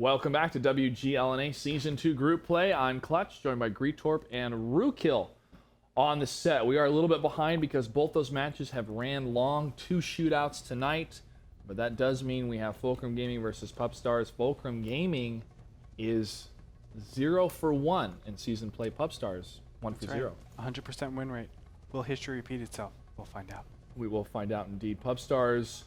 Welcome back to WGLNA Season 2 Group Play. I'm Clutch, joined by Greetorp and Rookil on the set. We are a little bit behind because both those matches have ran long. 2 shootouts tonight, but that does mean we have Fulcrum Gaming versus Pupstars. Fulcrum Gaming is 0 for 1 in season play. Pupstars 1 for 0. 100% win rate. Will history repeat itself? We'll find out. We will find out indeed. Pupstars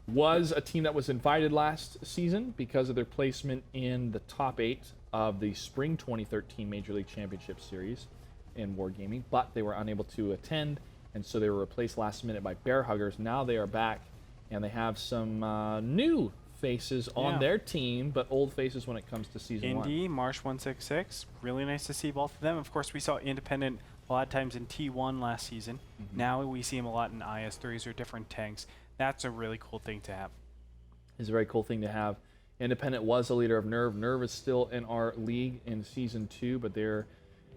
was a team that was invited last season because of their placement in the top 8 of the Spring 2013 Major League Championship Series in Wargaming, but they were unable to attend, and so they were replaced last minute by Bear Huggers. Now they are back, and they have some new faces on their team, but old faces when it comes to Season 1. Indy, Marsh 166, really nice to see both of them. Of course, we saw Independent a lot of times in T1 last season. Now we see them a lot in IS-3s or different tanks. That's a really cool thing to have. It's a very cool thing to have. Independent was a leader of Nerve. Nerve is still in our league in Season 2, but they're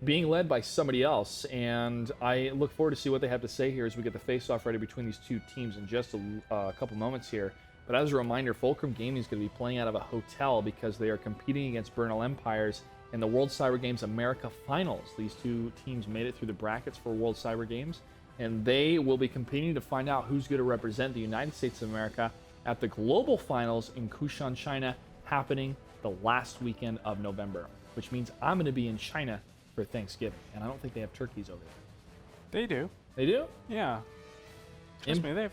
being led by somebody else. And I look forward to see what they have to say here as we get the face-off ready between these two teams in just a couple moments here. But as a reminder, Fulcrum Gaming is going to be playing out of a hotel because they are competing against Bernal Empires in the World Cyber Games America Finals. These two teams made it through the brackets for World Cyber Games, and they will be competing to find out who's going to represent the United States of America at the Global Finals in Kushan, China, happening the last weekend of November, which means I'm going to be in China for Thanksgiving, and I don't think they have turkeys over there. They do. They do? Yeah. Trust me, they have.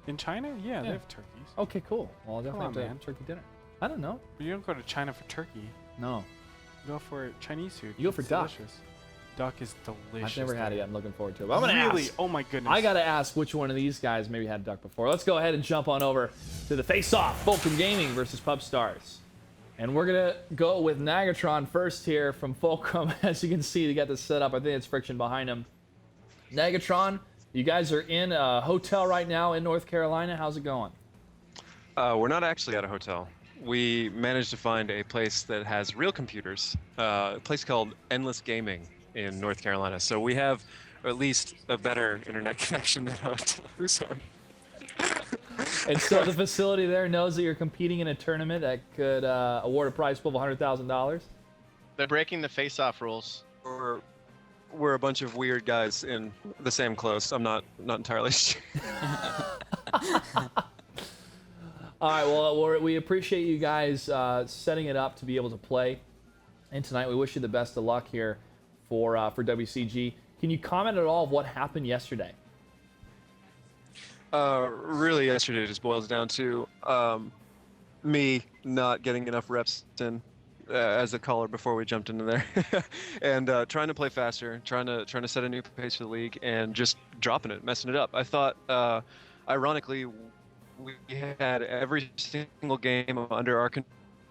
In China? Yeah, they have turkeys. Okay, cool. Well, I'll definitely have turkey dinner. I don't know. But you don't go to China for turkey. No. You go for Chinese food. You go for duck. Delicious. Duck is delicious. I've never had it yet. I'm looking forward to it. But I'm going to ask. Oh my goodness. I got to ask which one of these guys maybe had duck before. Let's go ahead and jump on over to the face-off. Fulcrum Gaming versus Pupstars. And we're going to go with Nagatron first here from Fulcrum. As you can see, they got this set up. I think it's friction behind him. Nagatron, you guys are in a hotel right now in North Carolina. How's it going? We're not actually at a hotel. We managed to find a place that has real computers, a place called Endless Gaming in North Carolina. So we have at least a better internet connection than a hotel. And so the facility there knows that you're competing in a tournament that could award a prize pool of $100,000? They're breaking the face-off rules. We're a bunch of weird guys in the same clothes. I'm not entirely sure. All right, well, we appreciate you guys setting it up to be able to play. And tonight, we wish you the best of luck here for WCG. Can you comment at all of what happened yesterday? Really, yesterday just boils down to me not getting enough reps in as a caller before we jumped into there, and trying to play faster, trying to set a new pace for the league, and just dropping it, messing it up. I thought, ironically, we had every single game under our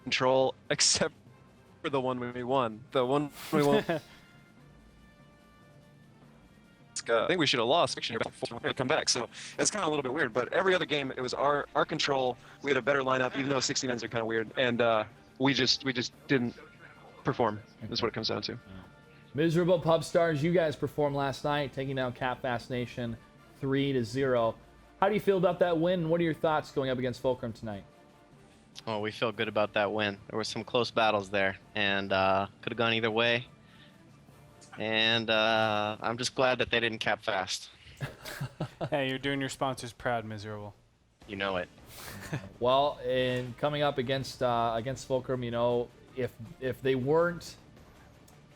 control except for the one we won. The one we won. I think we should have lost before we come back, so it's kind of a little bit weird. But every other game, it was our control. We had a better lineup, even though 60 men are kind of weird, and we just didn't perform. Is what it comes down to. Miserable Pupstars, you guys performed last night, taking down Capfast Nation 3-0. How do you feel about that win? What are your thoughts going up against Fulcrum tonight? Oh, we feel good about that win. There were some close battles there, and could have gone either way. And I'm just glad that they didn't cap fast. Hey, you're doing your sponsors proud, Miserable. You know it. Well, in coming up against Fulcrum, you know, if they weren't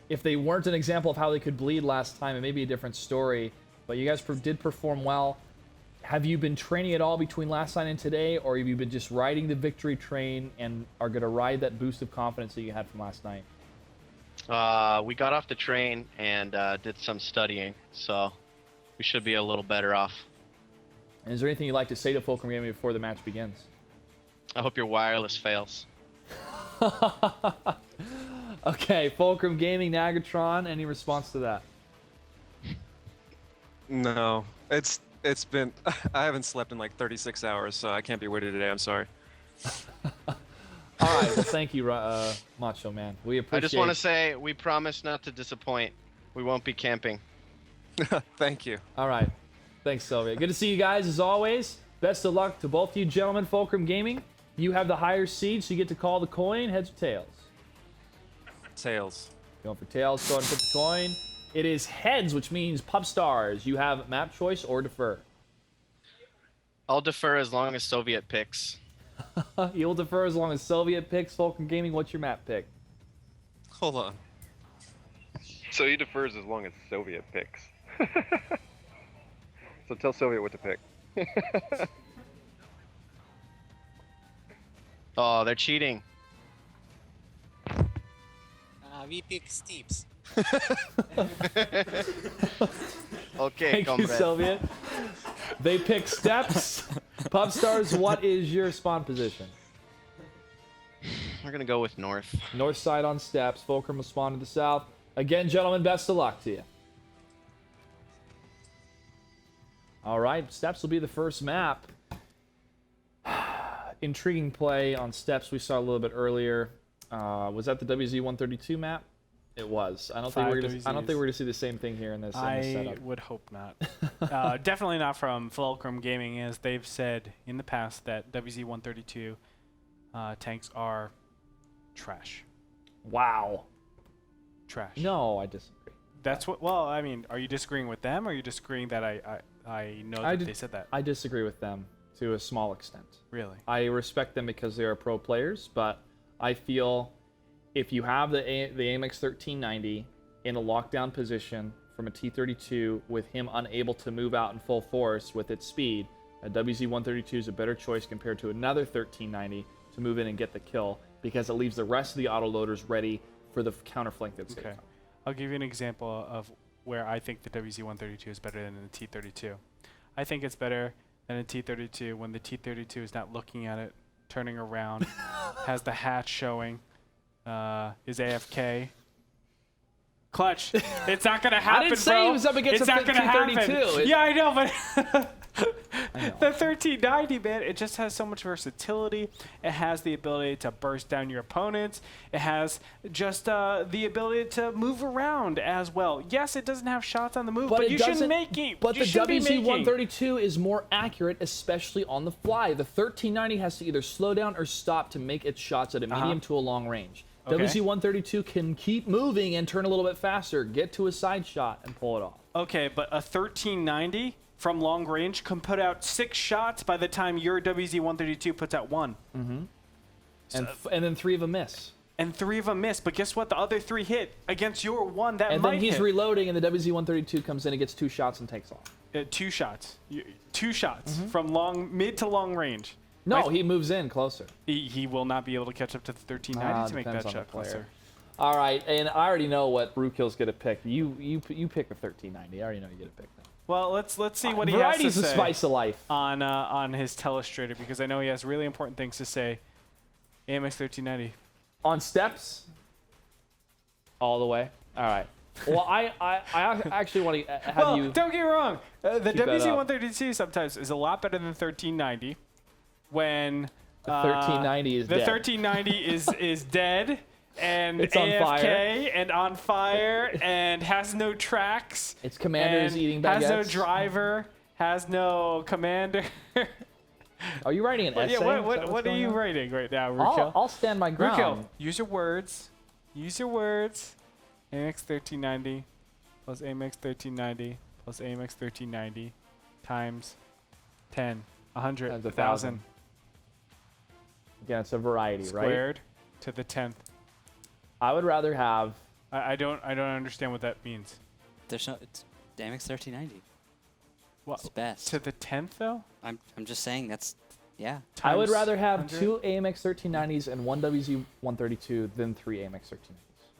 an example of how they could bleed last time, it may be a different story. But you guys did perform well. Have you been training at all between last night and today, or have you been just riding the victory train and are going to ride that boost of confidence that you had from last night? We got off the train and did some studying, so we should be a little better off. And is there anything you'd like to say to Fulcrum Gaming before the match begins? I hope your wireless fails. Okay, Fulcrum Gaming, Nagatron, any response to that? No, it's been, I haven't slept in like 36 hours, so I can't be with you today. I'm sorry. All right, well, thank you, Macho Man. We appreciate it. I just want to say we promise not to disappoint. We won't be camping. Thank you. All right. Thanks, Sylvia. Good to see you guys, as always. Best of luck to both you gentlemen, Fulcrum Gaming. You have the higher seed, so you get to call the coin. Heads or tails? Tails. Going for tails. Go ahead and flip the coin. It is heads, which means Pub Stars. You have map choice or defer. I'll defer as long as Soviet picks. You'll defer as long as Soviet picks. Fulcrum Gaming, what's your map pick? Hold on. So he defers as long as Soviet picks. So tell Soviet what to pick. Oh, they're cheating. We pick Steeps. Okay, Thank you, comrade. Soviet. They pick steps. Pub Stars, what is your spawn position? We're gonna go with north. North side on steps. Fulcrum will spawn to the south. Again, gentlemen, best of luck to you. All right, steps will be the first map. Intriguing play on steps we saw a little bit earlier. Was that the WZ-132 map? It was. I don't think we're gonna see the same thing here in this I setup. would hope not. Definitely not from Fulcrum Gaming, as they've said in the past that WZ-132 tanks are trash. Wow. Trash. No, I disagree. That's what. Well, I mean, are you disagreeing with them, or are you disagreeing that I know that they said that? I disagree with them to a small extent. Really? I respect them because they are pro players, but I feel if you have the AMX 1390 in a lockdown position from a T-32 with him unable to move out in full force with its speed, a WZ-132 is a better choice compared to another 1390 to move in and get the kill because it leaves the rest of the autoloaders ready for the counterflank that's Okay. I'll give you an example of where I think the WZ-132 is better than the T-32. I think it's better than a T-32 when the T-32 is not looking at it, turning around, has the hatch showing, is AFK. Clutch. It's not gonna happen, I didn't say bro. he was up against it's a not gonna happen. T-32. Yeah, I know, but I know. the 1390, man, it just has so much versatility. It has the ability to burst down your opponents. It has just the ability to move around as well. Yes, it doesn't have shots on the move, but you should make it. But you the should be making. WZ-132 is more accurate, especially on the fly. The 1390 has to either slow down or stop to make its shots at a medium to a long range. Okay. WZ-132 can keep moving and turn a little bit faster, get to a side shot, and pull it off. Okay, but a 1390 from long range can put out 6 shots by the time your WZ-132 puts out 1. And then 3 of them miss. And 3 of them miss, but guess what? The other 3 hit against your 1 that And might then he's hit. reloading, and the WZ-132 comes in and gets 2 shots and takes off. 2 shots. 2 shots from mid to long range. No, he moves in closer. He will not be able to catch up to the 1390 to make Depends that on the shot player. closer. All right, and I already know what Brewkill's going to pick. You pick the 1390. I already know you get to pick that. Well, let's see what he has to Variety's the say spice of life. on his telestrator, because I know he has really important things to say. AMX 1390. On steps, all the way. All right. Well, I actually want to have Well, you. don't get me wrong. The Keep that up. WZ-132 sometimes is a lot better than 1390. When The 1390 is the dead. 1390 is dead and It's on AFK fire. and on fire and has no tracks. Its commander is and eating has no baguettes. driver, has no commander. Are you writing an essay? Yeah, Is that what what's are going you on? writing right now, Rukiel? I'll stand my ground. Rukiel, use your words. Use your words. AMX 1390 plus AMX 1390 plus AMX 1390 times 10, 100, Times 1,000 Again, it's a variety, right? squared to the 10th. I would rather have. I don't understand what that means. There's no. It's DMX 1390. What It's best. to the 10th though? I'm just saying that's. Yeah. I would Times rather have 100? 2 AMX 1390s and 1 WZ-132 than 3 AMX 1390s.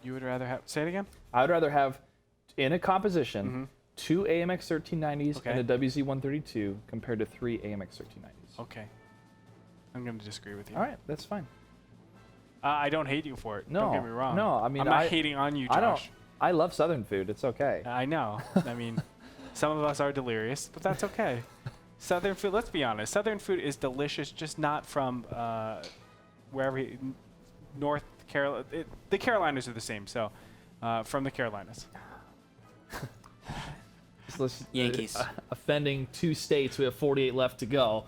You would rather have. Say it again. I would rather have, in a composition, 2 AMX 1390s Okay. and a WZ-132 compared to 3 AMX 1390s. Okay. I'm gonna disagree with you. All right, that's fine. I don't hate you for it. No, Don't get me wrong. no, I mean, I'm not I- hating on you, Josh. I don't. I love Southern food. It's okay. I know. I mean, some of us are delirious, but that's okay. Southern food, let's be honest, Southern food is delicious, just not from wherever, North Carolina. The Carolinas are the same, so from the Carolinas. Let's- Yankees. offending 2 states. We have 48 left to go.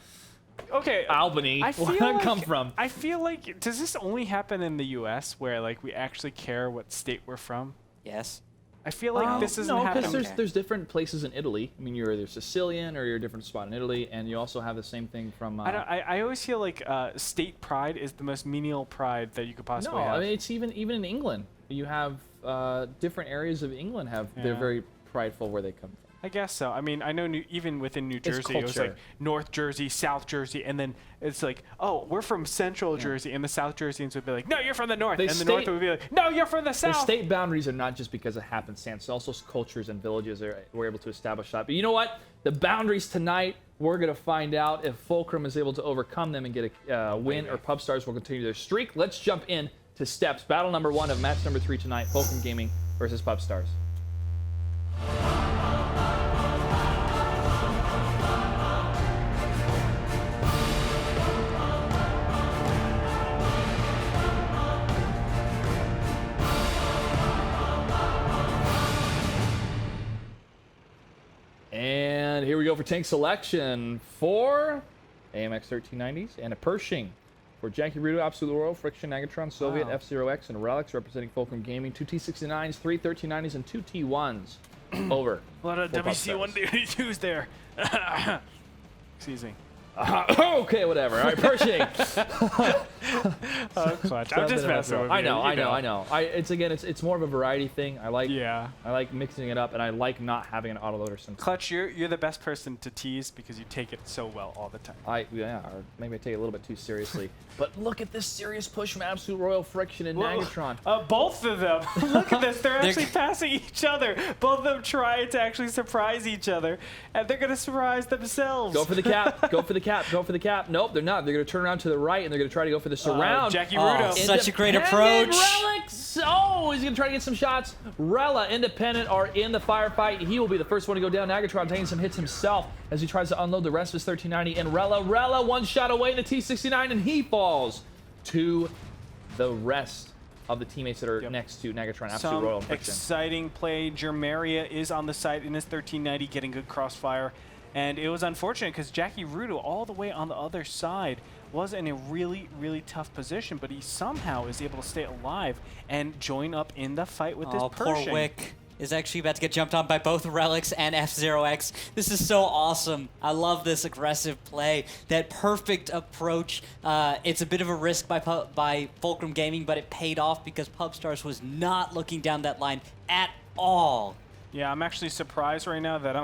Okay. Albany. I Where feel did that like, come from? I feel like, does this only happen in the U.S. where like we actually care what state we're from? Yes. I feel like this isn't no, happening. because there's different places in Italy. I mean, you're either Sicilian or you're a different spot in Italy, and you also have the same thing from. I always feel like state pride is the most menial pride that you could possibly no, have. I mean it's even in England. You have different areas of England they're very prideful where they come from. I guess so. I mean, I know even within New Jersey, it was culture. like North Jersey, South Jersey, and then it's like, oh, we're from Central Jersey, and the South Jerseyans would be like, no, you're from the North, and the North would be like, no, you're from the South. The state boundaries are not just because of happenstance. It's also cultures and villages were able to establish that. But you know what? The boundaries tonight, we're going to find out if Fulcrum is able to overcome them and get a win, or Pub Stars will continue their streak. Let's jump in to steps. Battle number 1 of match number 3 tonight, Fulcrum Gaming versus Pub Stars. And here we go for tank selection for AMX 1390s and a Pershing for Jackie Rudo, Absolute Royal, Friction, Nagatron, Soviet, Wow. F-Zero-X, and Relics representing Fulcrum Gaming. 2 T69s, 3 1390s, and 2 T1s. Over. A lot of for Pub WC-132s there. Excuse me. Okay, whatever. All right, Pershing. Oh, clutch. I'm just messing with you. I know. you know. It's more of a variety thing. I like Yeah. I like mixing it up, and I like not having an autoloader sometimes. Clutch, you're the best person to tease because you take it so well all the time. Or maybe I take it a little bit too seriously. But look at this serious push from Absolute Royal, Friction, and Nagatron. Both of them. Look at this. They're actually passing each other. Both of them trying to actually surprise each other, and they're going to surprise themselves. Go for the cap. Go for the cap. Go for the cap. Nope, they're not. They're going to turn around to the right, and they're going to try to go for the surround. Jackie Rudo. Such a great Independent approach. Relics. Oh, he's going to try to get some shots. Rella, Independent are in the firefight. He will be the first one to go down. Nagatron taking some hits himself as he tries to unload the rest of his 1390. And Rella, one shot away in the T69, and he falls to the rest of the teammates that are next to Nagatron, Absolute Royal, and Friction. Exciting play. Germaria is on the side in his 1390 getting good crossfire. And it was unfortunate because Jackie Rudo all the way on the other side was in a really, really tough position, but he somehow is able to stay alive and join up in the fight with this Pershing. Poor Wick is actually about to get jumped on by both Relics and F-Zero-X. This is so awesome. I love this aggressive play, that perfect approach. It's a bit of a risk by Fulcrum Gaming, but it paid off because Pub Stars was not looking down that line at all. Yeah, I'm actually surprised right now that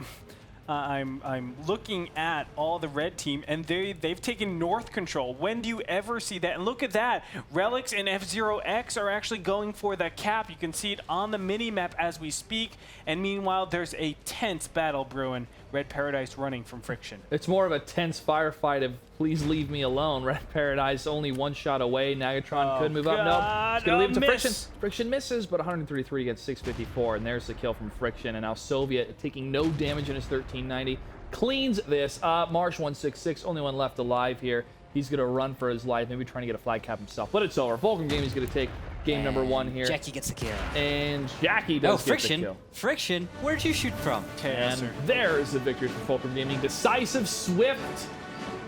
I'm looking at all the red team, and they've taken north control. When do you ever see that? And look at that. Relics and F-Zero-X are actually going for the cap. You can see it on the mini-map as we speak. And meanwhile, there's a tense battle brewing. Red Paradise running from Friction. It's more of a tense firefight of please leave me alone. Red Paradise only one shot away. Nagatron could move up. Nope. It's going to leave it to Friction. Friction misses, but 133 against 654. And there's the kill from Friction. And now Soviet taking no damage in his 1390. Cleans this up. Marsh 166, only one left alive here. He's going to run for his life, maybe trying to get a flag cap himself. But it's over. Fulcrum Gaming is going to take game number 1 here. Jackie gets the kill. And Jackie does get Friction. the kill. Friction, where did you shoot from? And there's the victory for Fulcrum Gaming. Decisive, swift.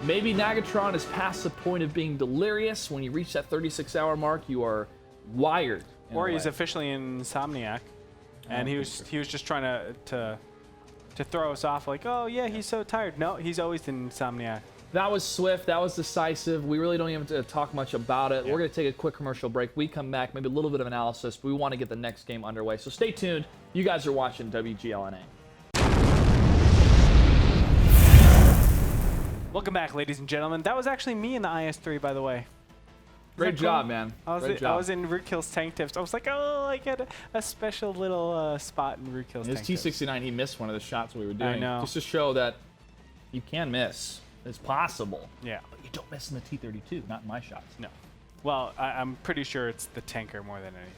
Maybe Nagatron is past the point of being delirious. When you reach that 36-hour mark, you are wired. Or he's officially insomniac, and he was just trying to throw us off like, oh yeah, he's so tired. No, he's always insomniac. That was swift. That was decisive. We really don't even have to talk much about it. Yeah. We're going to take a quick commercial break. We come back, maybe a little bit of analysis, but we want to get the next game underway. So stay tuned. You guys are watching WGLNA. Welcome back, ladies and gentlemen. That was actually me in the IS-3, by the way. Great that job, cool? man. I was in Rootkill's tank tips. I was like, oh, I get a special little spot in Rootkill's His tank tips. T69, he missed one of the shots we were doing. I know. Just to show that you can miss. It's possible. Yeah. But you don't miss in the T32, not in my shots. No. Well, I'm pretty sure it's the tanker more than anything.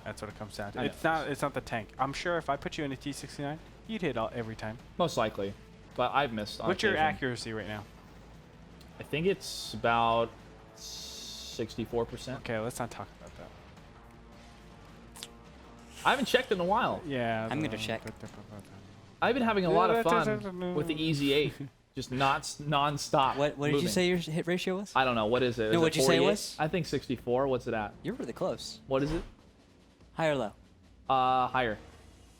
That's what it comes down to. It's not the tank. I'm sure if I put you in a T69, you'd hit every time. Most likely. But I've missed on What's your occasion. accuracy right now? I think it's about 64%. Okay, let's not talk about that. I haven't checked in a while. Yeah. I'm gonna check. I've been having a lot of fun with the Easy 8. just not non-stop. What did you moving. say your hit ratio was? I don't know. What is it? No, Is what'd it you say it 48? was? I think 64. What's it at? You're really close. What is it? High or low? Higher.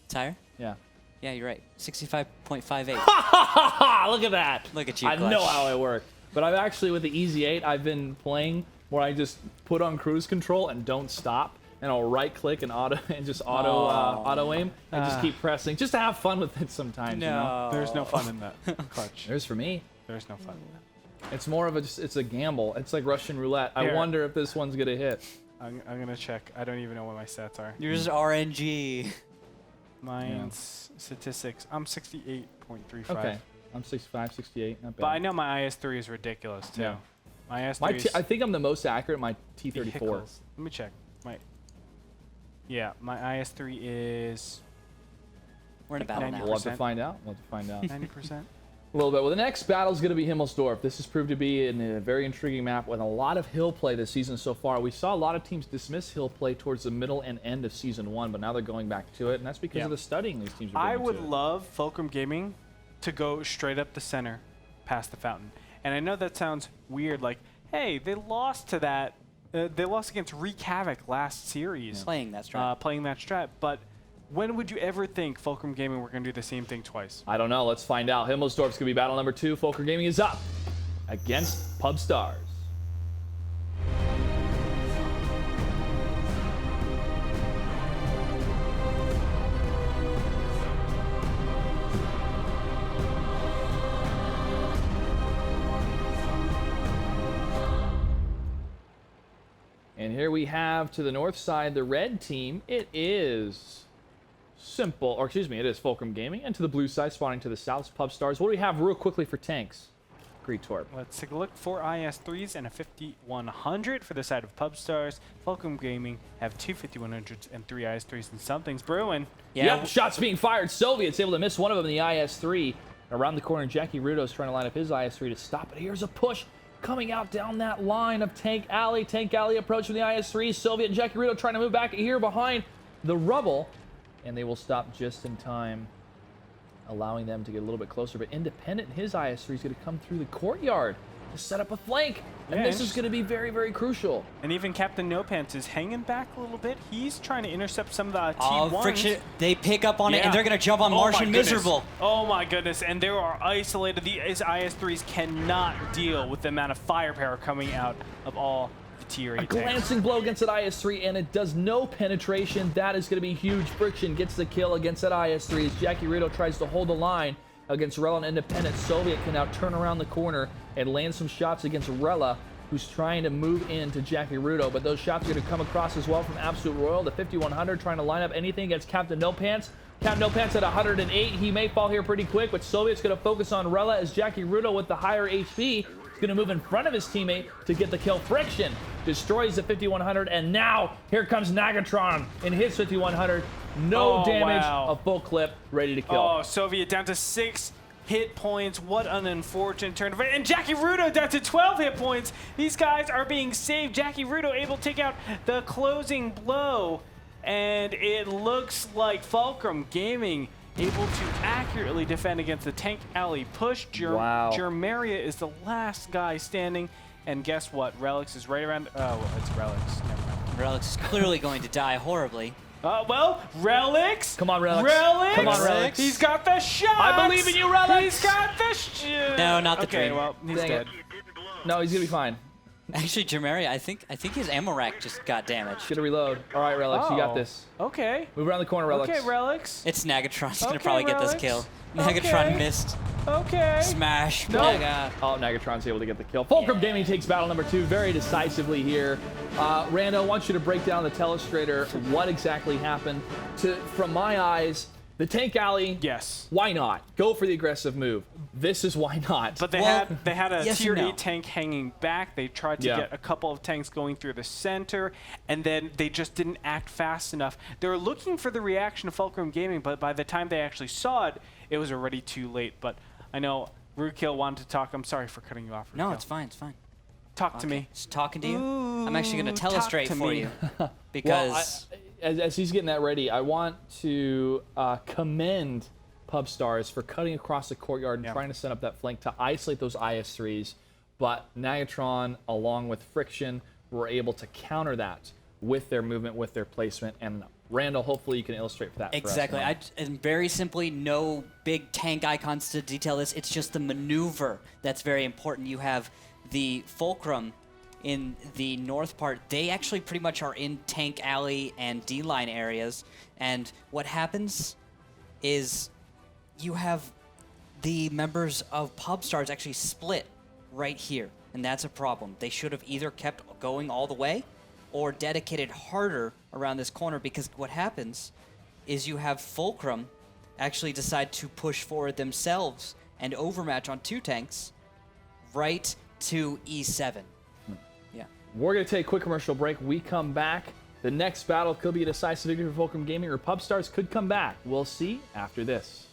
It's higher? Yeah. Yeah, you're right. 65.58. Look at that. Look at you, I Clutch. know how I work. But I've actually, with the Easy 8, I've been playing where I just put on cruise control and don't stop. And I'll right click and auto aim and just keep pressing, just to have fun with it sometimes. You know? There's no fun in that, Clutch. There's for me. There's no fun in that. It's more of it's a gamble. It's like Russian roulette. I Here. wonder if this one's gonna hit. I'm gonna check. I don't even know what my stats are. Yours is RNG. Mine's statistics. I'm 68.35. Okay. I'm 65, 68. Not bad. But I know my IS3 is ridiculous too. Yeah. My IS3 is I think I'm the most accurate. My T34. vehicles. Let me check. My IS3 is We're in a battle now. We'll have to 90%. find out. 90%. A little bit. Well, the next battle is going to be Himmelsdorf. This has proved to be a very intriguing map with a lot of hill play this season so far. We saw a lot of teams dismiss hill play towards the middle and end of Season 1, but now they're going back to it, and that's because of the studying these teams are doing I would to it. love Fulcrum Gaming to go straight up the center past the fountain. And I know that sounds weird, like, hey, they lost to that. They lost against Wreak Havoc last series. Playing that strat. Playing that strat. But when would you ever think Fulcrum Gaming were going to do the same thing twice? I don't know. Let's find out. Himmelsdorf's going to be battle number 2. Fulcrum Gaming is up against Pub Stars. And here we have to the north side the red team. It is it is Fulcrum Gaming. And to the blue side, spawning to the south, Pub Stars. What do we have real quickly for tanks? Greetorp. Let's take a look. 4 IS-3s and a 5100 for the side of Pub Stars. Fulcrum Gaming have 2 5100s and 3 IS-3s, and something's brewing. Yeah. Yep, shots being fired. Soviet's able to miss one of them in the IS-3. Around the corner, Jackie Rudo's trying to line up his IS-3 to stop it. Here's a push coming out down that line of Tank Alley. Tank Alley approach from the IS-3. Soviet and Jackie Rudo trying to move back here behind the rubble. And they will stop just in time, allowing them to get a little bit closer. But Independent, his IS-3 is going to come through the courtyard to set up a flank. And Yeah, this is going to be very, very crucial. And even Captain No Pants is hanging back a little bit. He's trying to intercept some of the Oh, T1s. friction. They pick up on it, Yeah. and they're going to jump on Oh my Martian goodness. Miserable. Oh my goodness, and they are isolated. These IS-3s cannot deal with the amount of firepower coming out of all the Tier 8 A tanks. glancing blow against that IS-3, and it does no penetration. That is going to be huge. Friction gets the kill against that IS-3 as Jackie Rudo tries to hold the line against Rella and Independent. Soviet can now turn around the corner and land some shots against Rella, who's trying to move into Jackie Rudo, but those shots are going to come across as well from Absolute Royal. The 5100 trying to line up anything against Captain No Pants. Captain No Pants at 108. He may fall here pretty quick, but Soviet's going to focus on Rella as Jackie Rudo with the higher HP is going to move in front of his teammate to get the kill. Friction destroys the 5100, and now here comes Nagatron in his 5100. No Oh, damage, wow. a full clip, ready to kill. Oh, Soviet down to 6 hit points. What an unfortunate turn of it. And Jackie Rudo down to 12 hit points. These guys are being saved. Jackie Rudo able to take out the closing blow. And it looks like Fulcrum Gaming able to accurately defend against the Tank Alley push. Wow. Germaria is the last guy standing. And guess what? Relix is right around. Oh, well, it's Relix. Never mind. Relix is clearly going to die horribly. Well, Relix. Come on, Relix. Relix. Come on, Relix. He's got the shot. I believe in you, Relix. He's got the shot. No, not the Okay, dream. well, he's Dang dead. it. No, he's going to be fine. Actually, Jermaria, I think his ammo rack just got damaged. Get a reload. All right, Relix, you got Oh, this. Okay. Move around the corner, Relix. Okay, Relix. It's Nagatron's going to Okay, probably get this Relix. kill. Nagatron Okay. missed. Okay. Smash. No. Naga. Oh, Nagatron's able to get the kill. Fulcrum Gaming takes battle number 2 very decisively here. Rando, I want you to break down the telestrator what exactly happened. From my eyes, the Tank Alley, Yes. why not? Go for the aggressive move. This is why not. But they Well, had a yes tier and no. 8 tank hanging back. They tried to Yeah. get a couple of tanks going through the center, and then they just didn't act fast enough. They were looking for the reaction of Fulcrum Gaming, but by the time they actually saw it, it was already too late. But I know Rukill wanted to talk. I'm sorry for cutting you off, Rukill. No, it's fine. It's fine. Talk to Okay. me. Just talking to you. Ooh, I'm actually going to talk telestrate to for me. you because as he's getting that ready, I want to commend Pub Stars for cutting across the courtyard and trying to set up that flank to isolate those IS-3s. But Nagatron, along with Friction, were able to counter that with their movement, with their placement. And Randall, hopefully you can illustrate for that. Exactly. For us and very simply, no big tank icons to detail this. It's just the maneuver that's very important. You have the Fulcrum in the north part. They actually pretty much are in Tank Alley and D-line areas. And what happens is you have the members of Pub Stars actually split right here. And that's a problem. They should have either kept going all the way or dedicated harder around this corner, because what happens is you have Fulcrum actually decide to push forward themselves and overmatch on 2 tanks right to E7. Yeah. We're going to take a quick commercial break. We come back. The next battle could be a decisive victory for Fulcrum Gaming, or Pub Stars could come back. We'll see after this.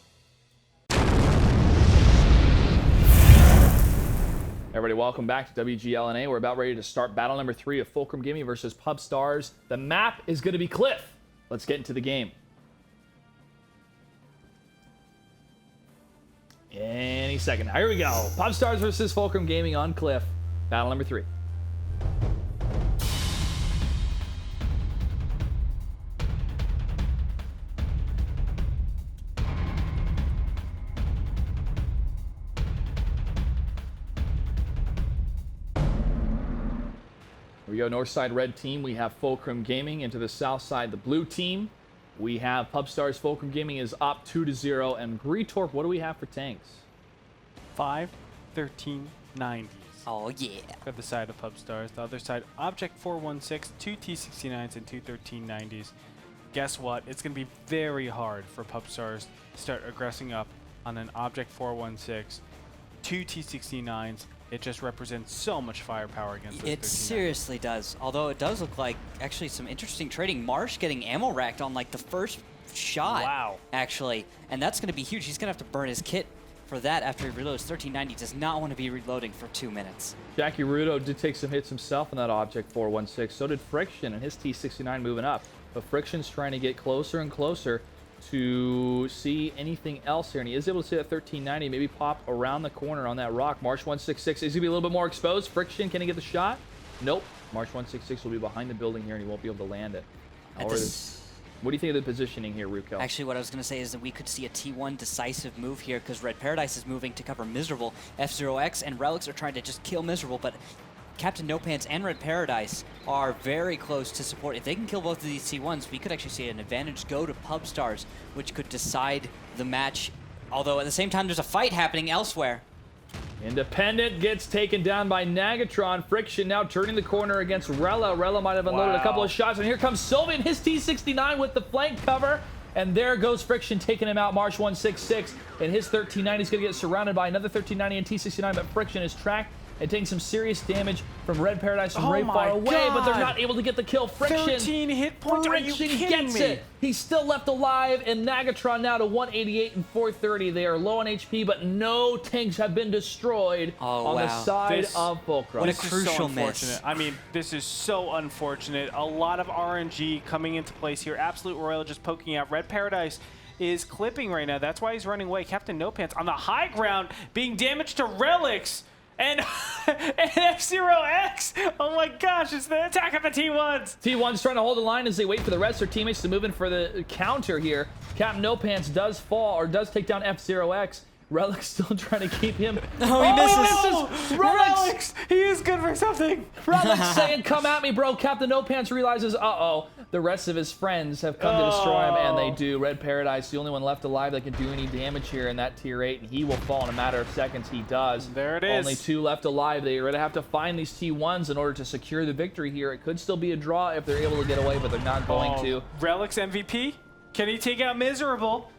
Everybody, welcome back to WGLNA. We're about ready to start battle number 3 of Fulcrum Gaming versus Pub Stars. The map is going to be Cliff. Let's get into the game. Any second. Here we go. Pub Stars versus Fulcrum Gaming on Cliff. Battle number 3. We go north side red team. We have Fulcrum Gaming. Into the south side, the blue team. We have Pub Stars. Fulcrum Gaming is up 2-0. And Greetorp, what do we have for tanks? 5 1390s. Oh, yeah. For the side of Pub Stars. The other side, Object 416, 2 T69s and 2 1390s. Guess what? It's going to be very hard for Pub Stars to start aggressing up on an Object 416, 2 T69s. It just represents so much firepower against those 1390s. It seriously does. Although it does look like actually some interesting trading. Marsh getting ammo racked on like the first shot. Wow. Actually. And that's going to be huge. He's going to have to burn his kit for that after he reloads. 1390 does not want to be reloading for 2 minutes. Jackie Rudo did take some hits himself in that Object 416. So did Friction and his T69 moving up. But Friction's trying to get closer and closer to see anything else here. And he is able to see that 1390, maybe pop around the corner on that rock. Marsh 166 is going to be a little bit more exposed. Friction, can he get the shot? Nope. Marsh 166 will be behind the building here and he won't be able to land it. What do you think of the positioning here, Rukel? Actually, what I was going to say is that we could see a T1 decisive move here because Red Paradise is moving to cover Miserable. F0X and Relics are trying to just kill Miserable, but Captain No Pants and Red Paradise are very close to support. If they can kill both of these T1s, we could actually see an advantage go to Pub Stars, which could decide the match. Although at the same time, there's a fight happening elsewhere. Independent gets taken down by Nagatron. Friction now turning the corner against Rella. Rella might have unloaded a couple of shots, and here comes Sylvan, his T69 with the flank cover. And there goes Friction taking him out. Marsh 166, and his 1390 is going to get surrounded by another 1390 and T69, but Friction is tracked and taking some serious damage from Red Paradise from right far away, but they're not able to get the kill. Friction, 13 hit points. Are you kidding gets me? it. He's still left alive, and Nagatron now to 188 and 430. They are low on HP, but no tanks have been destroyed on the side of Fulcrum. What a This is crucial so miss. unfortunate. I mean, this is so unfortunate. A lot of RNG coming into place here. Absolute Royal just poking out. Red Paradise is clipping right now. That's why he's running away. Captain No Pants on the high ground being damaged to Relics. And F0X! Oh my gosh, it's the attack of the T1s! T1's trying to hold the line as they wait for the rest of their teammates to move in for the counter here. Captain No Pants does fall, or does take down F0X. Relic's still trying to keep him. Oh, he misses! Relics! He is good for something! Relic's saying, come at me, bro. Captain No Pants realizes, uh-oh, the rest of his friends have come to destroy him, and they do. Red Paradise, the only one left alive that can do any damage here in that tier 8, and he will fall in a matter of seconds. He does. There it is. Only 2 left alive. They're going to have to find these T1s in order to secure the victory here. It could still be a draw if they're able to get away, but they're not going to. Relics MVP? Can he take out Miserable?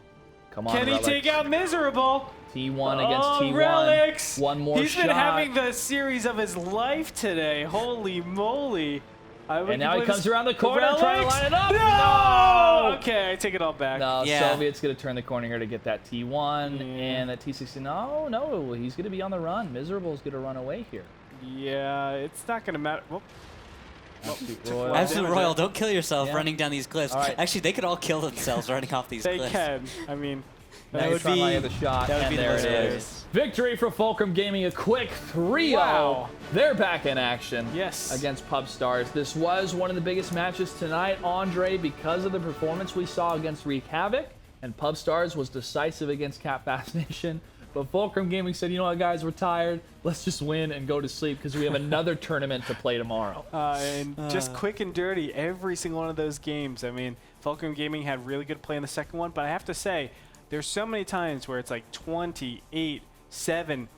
Come on, Can he Relics. take out Miserable? T1 against T1. Relics! One more He's shot. been having the series of his life today. Holy moly. And now he comes around the corner trying to line it up. No! Okay, I take it all back. No, Yeah. Soviet's going to turn the corner here to get that T1 and that T60. No, he's going to be on the run. Miserable's going to run away here. Yeah, it's not going to matter. Whoop. Absolute Royal, don't kill yourself Yeah. running down these cliffs. All right. Actually, they could all kill themselves running off these They cliffs. can. I mean, That would Megatron be- might have the shot, that would and be the there most it is. hilarious. Victory for Fulcrum Gaming, a quick 3-0. Wow. They're back in action Yes. against Pub Stars. This was one of the biggest matches tonight, Andre, because of the performance we saw against Wreak Havoc, and Pub Stars was decisive against Cat Fast Nation. But Fulcrum Gaming said, you know what, guys, we're tired. Let's just win and go to sleep because we have another tournament to play tomorrow. And just quick and dirty, every single one of those games. I mean, Fulcrum Gaming had really good play in the second one, but I have to say, there's so many times where it's like 28, 7,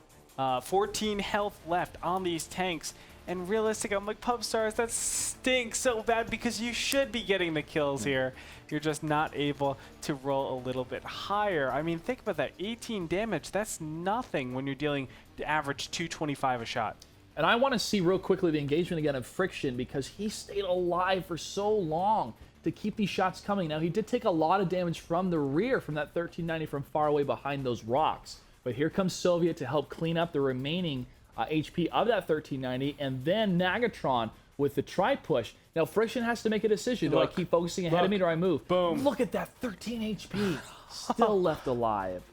14 health left on these tanks. And realistic, I'm like, Pub Stars, that stinks so bad because you should be getting the kills here. You're just not able to roll a little bit higher. I mean, think about that, 18 damage. That's nothing when you're dealing the average 225 a shot. And I want to see real quickly the engagement again of Friction because he stayed alive for so long to keep these shots coming. Now, he did take a lot of damage from the rear from that 1390 from far away behind those rocks. But here comes Soviet to help clean up the remaining HP of that 1390, and then Nagatron with the tri-push. Now, Friction has to make a decision. Do I keep focusing ahead of me or do I move? Boom. Look at that 13 HP still left alive.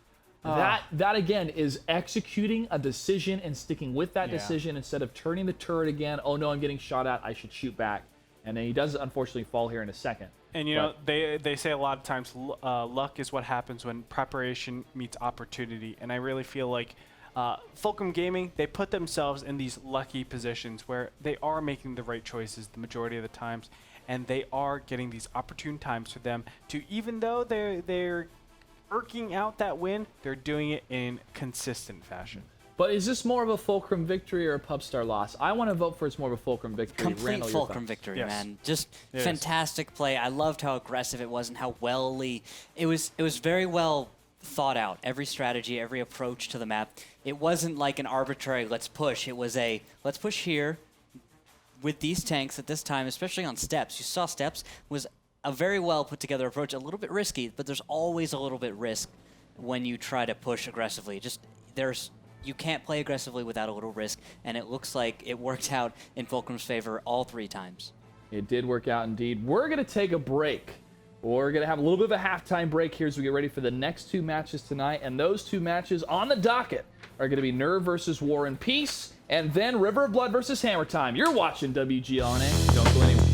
That again is executing a decision and sticking with that decision instead of turning the turret again. Oh no, I'm getting shot at. I should shoot back. And then he does unfortunately fall here in a second. And you know, they say a lot of times luck is what happens when preparation meets opportunity. And I really feel like Fulcrum Gaming, they put themselves in these lucky positions where they are making the right choices the majority of the times, and they are getting these opportune times for them to, even though they're irking out that win, they're doing it in consistent fashion. But is this more of a Fulcrum victory or a Pub Star loss? I want to vote for it's more of a Fulcrum victory. Complete Randall, your Fulcrum thoughts? victory, Yes. man. Just Yes. fantastic play. I loved how aggressive it was and how it was very well thought out. Every strategy, every approach to the map. It wasn't like an arbitrary let's push. It was a let's push here with these tanks at this time, especially on steps. You saw steps was a very well put together approach, a little bit risky, but there's always a little bit risk when you try to push aggressively. You can't play aggressively without a little risk, and it looks like it worked out in Fulcrum's favor all 3 times. It did work out indeed. We're going to take a break. We're going to have a little bit of a halftime break here as we get ready for the next 2 matches tonight. And those 2 matches on the docket are going to be Nerve versus War and Peace, and then River of Blood versus Hammer Time. You're watching WGLNA. Don't go anywhere.